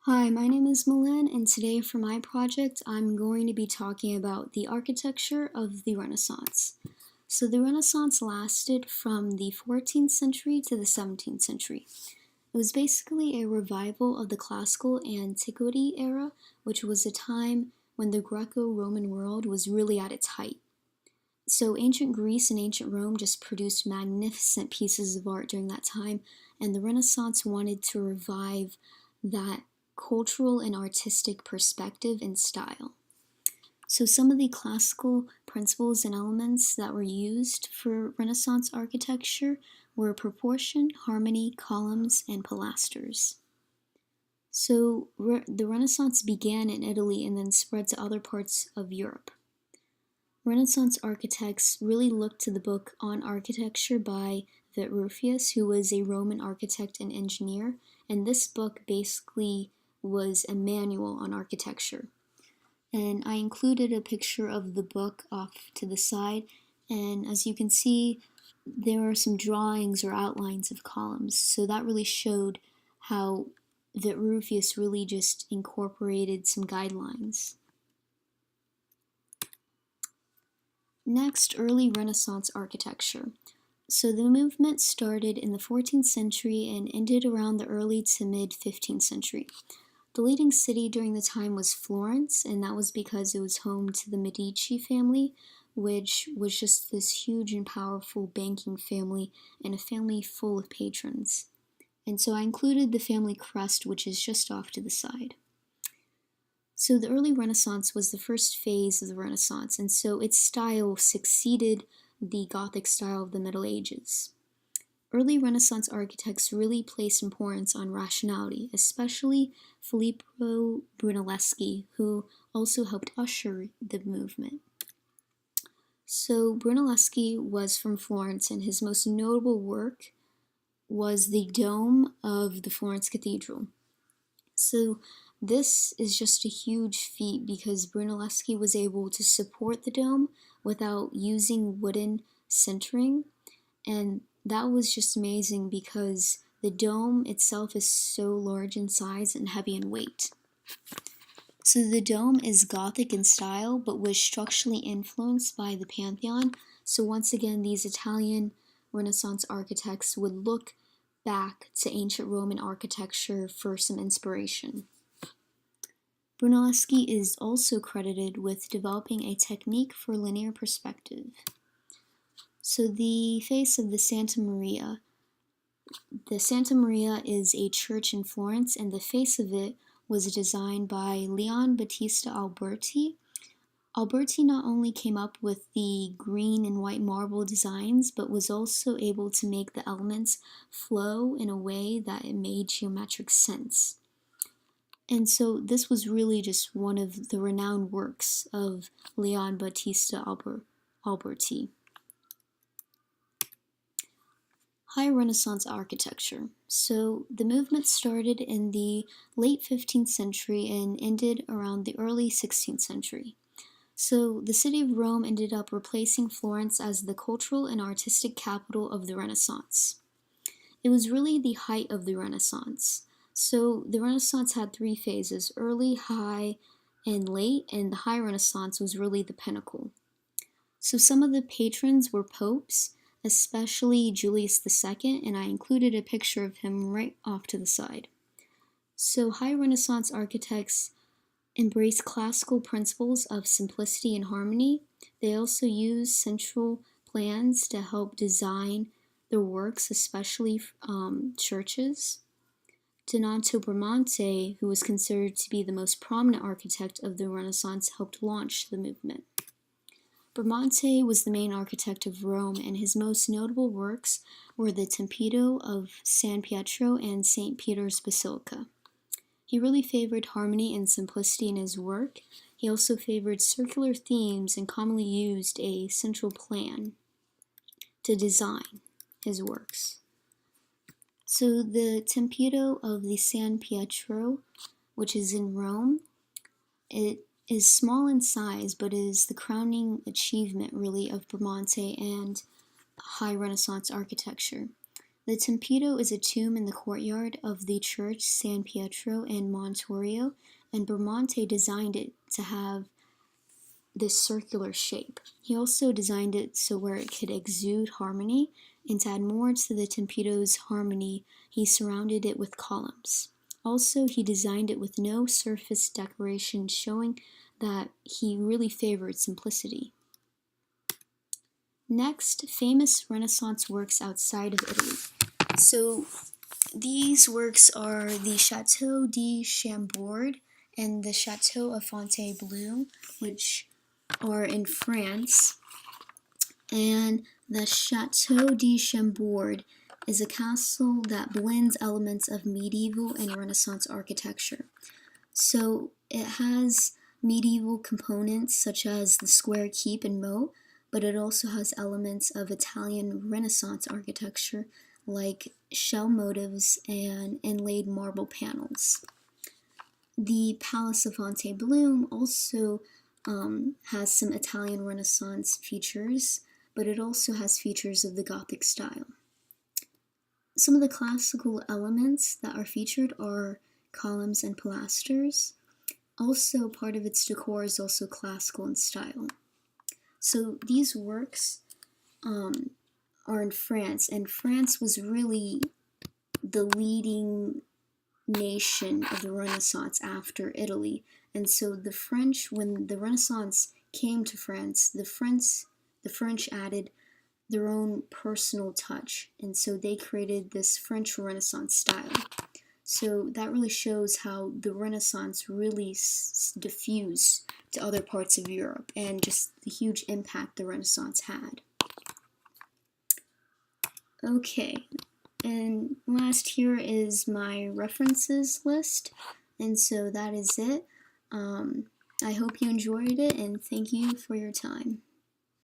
Hi, my name is Milan, and today for my project, I'm going to be talking about the architecture of the Renaissance. So, the Renaissance lasted from the 14th century to the 17th century. It was basically a revival of the classical antiquity era, which was a time when the Greco Roman world was really at its height. So, ancient Greece and ancient Rome just produced magnificent pieces of art during that time, and the Renaissance wanted to revive that cultural and artistic perspective and style. So, some of the classical principles and elements that were used for Renaissance architecture were proportion, harmony, columns, and pilasters. So, the Renaissance began in Italy and then spread to other parts of Europe. Renaissance architects really looked to the book On Architecture by Vitruvius, who was a Roman architect and engineer, and this book basically was a manual on architecture. And I included a picture of the book off to the side, and as you can see, there are some drawings or outlines of columns, so that really showed how Vitruvius really just incorporated some guidelines. Next, early Renaissance architecture. So the movement started in the 14th century and ended around the early to mid 15th century. The leading city during the time was Florence, and that was because it was home to the Medici family, which was just this huge and powerful banking family and a family full of patrons. And so I included the family crest, which is just off to the side. So the early Renaissance was the first phase of the Renaissance, and so its style succeeded the Gothic style of the Middle Ages. Early Renaissance architects really placed importance on rationality, especially Filippo Brunelleschi, who also helped usher the movement. So Brunelleschi was from Florence, and his most notable work was the dome of the Florence Cathedral. So this is just a huge feat because Brunelleschi was able to support the dome without using wooden centering, and that was just amazing because the dome itself is so large in size and heavy in weight. So the dome is Gothic in style but was structurally influenced by the Pantheon. So once again, these Italian Renaissance architects would look back to ancient Roman architecture for some inspiration. Brunelleschi is also credited with developing a technique for linear perspective. So the face of the Santa Maria. The Santa Maria is a church in Florence, and the face of it was designed by Leon Battista Alberti. Alberti not only came up with the green and white marble designs, but was also able to make the elements flow in a way that it made geometric sense. And so this was really just one of the renowned works of Leon Battista Alberti. High Renaissance architecture. So the movement started in the late 15th century and ended around the early 16th century. So the city of Rome ended up replacing Florence as the cultural and artistic capital of the Renaissance. It was really the height of the Renaissance. So the Renaissance had three phases: early, high, and late, and the high Renaissance was really the pinnacle. So some of the patrons were popes, especially Julius II, and I included a picture of him right off to the side. So high Renaissance architects embrace classical principles of simplicity and harmony. They also use central plans to help design their works, especially churches. Donato Bramante, who was considered to be the most prominent architect of the Renaissance, helped launch the movement. Bramante was the main architect of Rome, and his most notable works were the Tempio of San Pietro and St. Peter's Basilica. He really favored harmony and simplicity in his work. He also favored circular themes and commonly used a central plan to design his works. So the Tempio of the San Pietro, which is in Rome, it is small in size, but is the crowning achievement really of Bramante and high Renaissance architecture. The Tempio is a tomb in the courtyard of the church San Pietro in Montorio, and Bramante designed it to have this circular shape. He also designed it so where it could exude harmony, and to add more to the Tempio's harmony, he surrounded it with columns. Also, he designed it with no surface decoration, showing that he really favored simplicity. Next, famous Renaissance works outside of Italy. So these works are the Chateau de Chambord and the Chateau of Fontainebleau, which are in France. And the Chateau de Chambord is a castle that blends elements of medieval and Renaissance architecture. So it has medieval components such as the square keep and moat, but it also has elements of Italian Renaissance architecture like shell motifs and inlaid marble panels. The Palace of Fontainebleau also has some Italian Renaissance features, but it also has features of the Gothic style. Some of the classical elements that are featured are columns and pilasters. Also, part of its decor is also classical in style. So these works are in France, and France was really the leading nation of the Renaissance after Italy. And so the French, when the Renaissance came to France, the French added their own personal touch, and so they created this French Renaissance style. So that really shows how the Renaissance really diffused to other parts of Europe and just the huge impact the Renaissance had. Okay, and last here is my references list, and so that is it. I hope you enjoyed it, and thank you for your time.